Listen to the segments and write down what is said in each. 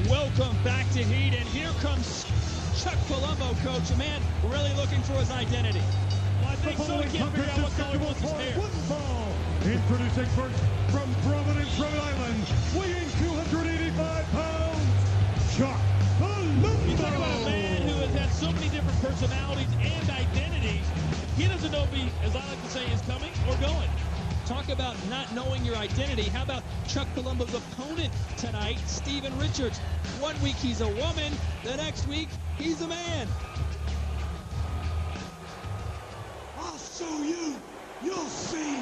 Welcome back to Heat, and here comes Chuck Palumbo, coach. A man really looking for his identity. Well, I think so. He can't figure out what color was his hair. Introducing first from Providence, Rhode Island, weighing 285 pounds, Chuck Palumbo. You talk about a man who has had so many different personalities and identities. He doesn't know if he, as I like to say, is coming or going. Talk about not knowing your identity. How about Chuck Palumbo's opponent tonight, Steven Richards? 1 week he's a woman, the next week he's a man. I'll show you. You'll see.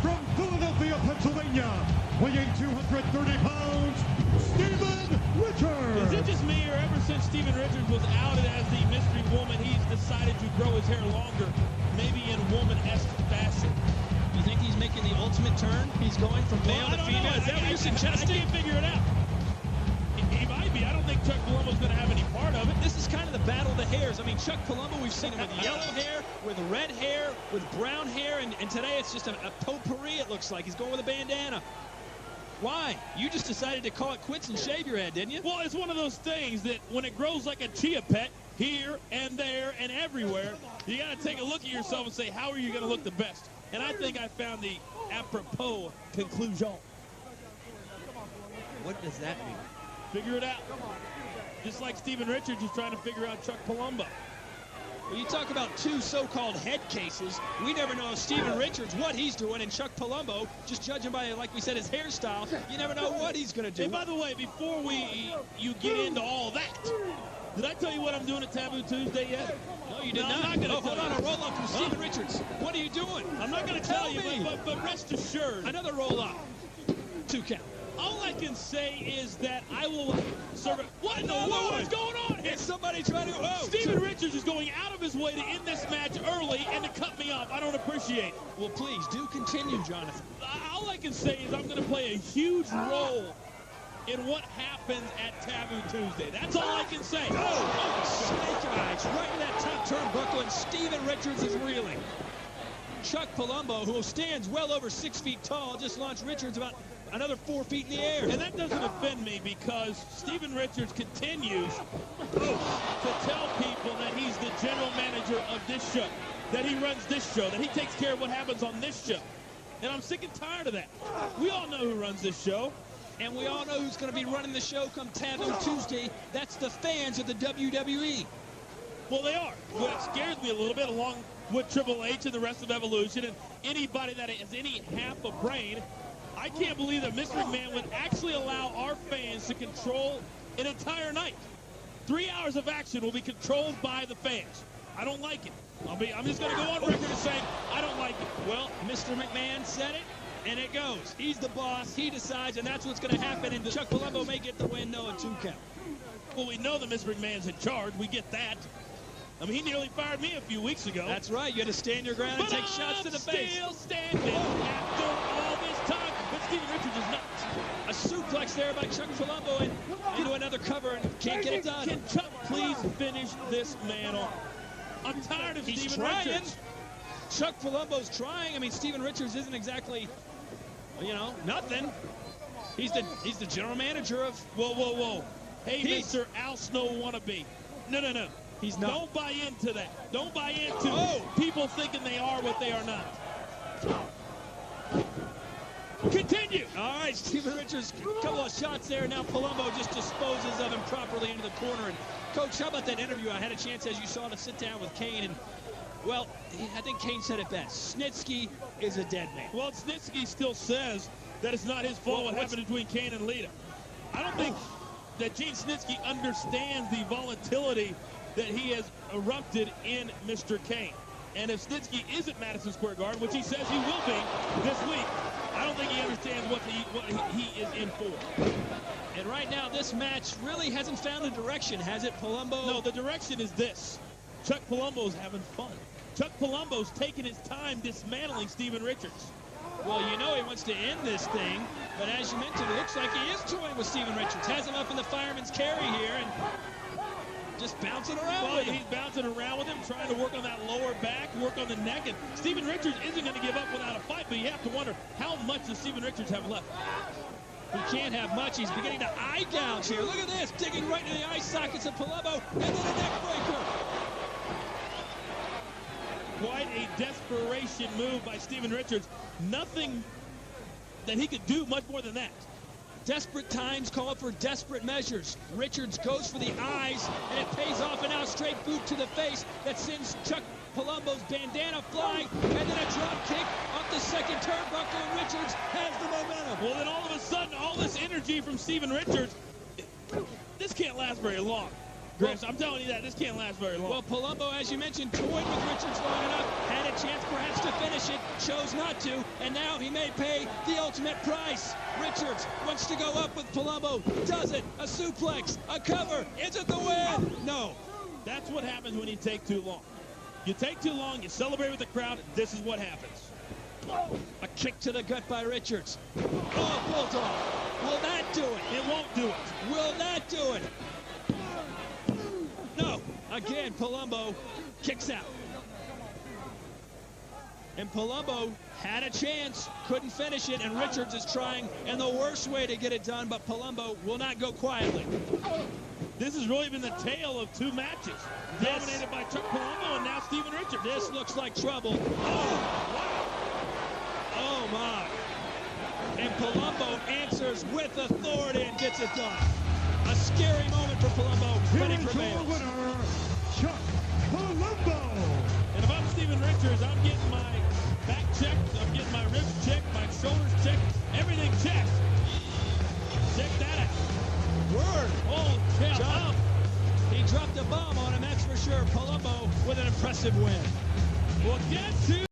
From Philadelphia, Pennsylvania, weighing 230 pounds, Steven Richards. Is it just me, or ever since Steven Richards was outed as the mystery woman, he's decided to grow his hair longer, maybe in woman-esque fashion? You think he's making the ultimate turn? He's going from male to female? Is that what you're suggesting? I can't figure it out. He might be. I don't think Chuck Palumbo's going to have any part of it. This is kind of the battle of the hairs. I mean, Chuck Palumbo, we've seen him with yellow hair, with red hair, with brown hair, and today it's just a potpourri, it looks like. He's going with a bandana. Why? You just decided to call it quits and shave your head, didn't you? Well, it's one of those things that when it grows like a chia pet, here and there and everywhere, you got to take a look at yourself and say, how are you going to look the best? And I think I found the apropos conclusion. What does that mean? Figure it out. Just like Steven Richards is trying to figure out Chuck Palumbo. When you talk about two so-called head cases, we never know Steven Richards what he's doing, and Chuck Palumbo, just judging by, like we said, his hairstyle, you never know what he's going to do. Hey, by the way, before you get into all that, did I tell you what I'm doing at Taboo Tuesday yet? No, you did not. I'm not going to hold on, a roll-up from Steven Richards. What are you doing? I'm not going to tell you, but rest assured. Another roll-up. 2 count. All I can say is that I will serve it. What in the world is going on here? Is somebody trying to... Oh, Steven Richards is going out of his way to end this match early and to cut me off. I don't appreciate it. Well, please, do continue, Jonathan. All I can say is I'm going to play a huge role in what happens at Taboo Tuesday. That's all I can say. Snake eyes right in that top turnbuckle, and Steven Richards is reeling. Chuck Palumbo, who stands well over 6 feet tall, just launched Richards about another 4 feet in the air. And that doesn't offend me because Steven Richards continues to tell people that he's the general manager of this show, that he runs this show, that he takes care of what happens on this show. And I'm sick and tired of that. We all know who runs this show. And we all know who's going to be running the show come Taboo Tuesday. That's the fans of the WWE. Well, they are. What scares me a little bit, along with Triple H and the rest of Evolution and anybody that has any half a brain, I can't believe that Mr. McMahon would actually allow our fans to control an entire night. 3 hours of action will be controlled by the fans. I don't like it. I'm just going to go on record and say I don't like it. Well, Mr. McMahon said it, and it goes. He's the boss. He decides, and that's what's going to happen. And Chuck Palumbo may get the win, no, a 2 count. Well, we know that Mr. McMahon's in charge. We get that. I mean, he nearly fired me a few weeks ago. That's right. You had to stand your ground and take shots to the face. Still standing after all this time. But Steven Richards is not. A suplex there by Chuck Palumbo, and into another cover, and can't get it done. Can Chuck please finish this man off? I'm tired of Steven Richards. Chuck Palumbo's trying. I mean, Steven Richards isn't exactly, you know, nothing. He's the general manager of. Whoa. Hey, Mr. Al Snow wannabe. No. He's not. Don't buy into that. Don't buy into people thinking they are what they are not. Continue. All right, Steven Richards, a couple of shots there. Now Palumbo just disposes of him properly into the corner. And, Coach, how about that interview? I had a chance, as you saw, to sit down with Kane. And, well, I think Kane said it best. Snitsky is a dead man. Well, Snitsky still says that it's not his fault what happened between Kane and Lita. I don't think that Gene Snitsky understands the volatility that he has erupted in Mr. Kane. And if Snitsky is at Madison Square Garden, which he says he will be this week, I don't think he understands what he is in for. And right now, this match really hasn't found a direction, has it, Palumbo? No, the direction is this. Chuck Palumbo's having fun. Chuck Palumbo's taking his time dismantling Steven Richards. Well, you know he wants to end this thing, but as you mentioned, it looks like he is toying with Steven Richards. Has him up in the fireman's carry here, and just bouncing around with him. He's bouncing around with him, trying to work on that lower back, work on the neck. And Steven Richards isn't going to give up without a fight, but you have to wonder how much does Steven Richards have left? He can't have much. He's beginning to eye gouge here. Look at this, digging right into the eye sockets of Palumbo, and then a neck breaker. Quite a desperation move by Steven Richards. Nothing that he could do much more than that. Desperate times call for desperate measures. Richards goes for the eyes, and it pays off, and now straight boot to the face that sends Chuck Palumbo's bandana flying, and then a drop kick off the second turnbuckle, and Richards has the momentum. Well, then all of a sudden, all this energy from Steven Richards, this can't last very long. Griffs, I'm telling you that, this can't last very long. Well, Palumbo, as you mentioned, toyed with Richards long enough, had a chance perhaps to finish it, chose not to, and now he may pay the ultimate price. Richards wants to go up with Palumbo, does it, a suplex, a cover, is it the win? No. That's what happens when you take too long. You take too long, you celebrate with the crowd, this is what happens. A kick to the gut by Richards. Oh, Bulldog. Will that do it? It won't do it. Will that do it? No. Again, Palumbo kicks out. And Palumbo had a chance, couldn't finish it, and Richards is trying in the worst way to get it done, but Palumbo will not go quietly. This has really been the tale of two matches, dominated by Chuck Palumbo and now Steven Richards. This looks like trouble. Oh, wow. Oh, my. And Palumbo answers with authority and gets it done. A scary moment for Palumbo, but he prevails. Winner, Chuck Palumbo. And if I'm Steven Richards, I'm getting my back checked, I'm getting my ribs checked, my shoulders checked, everything checked. Check that out. Word. Oh, John, he dropped a bomb on him, that's for sure. Palumbo with an impressive win. Well, get to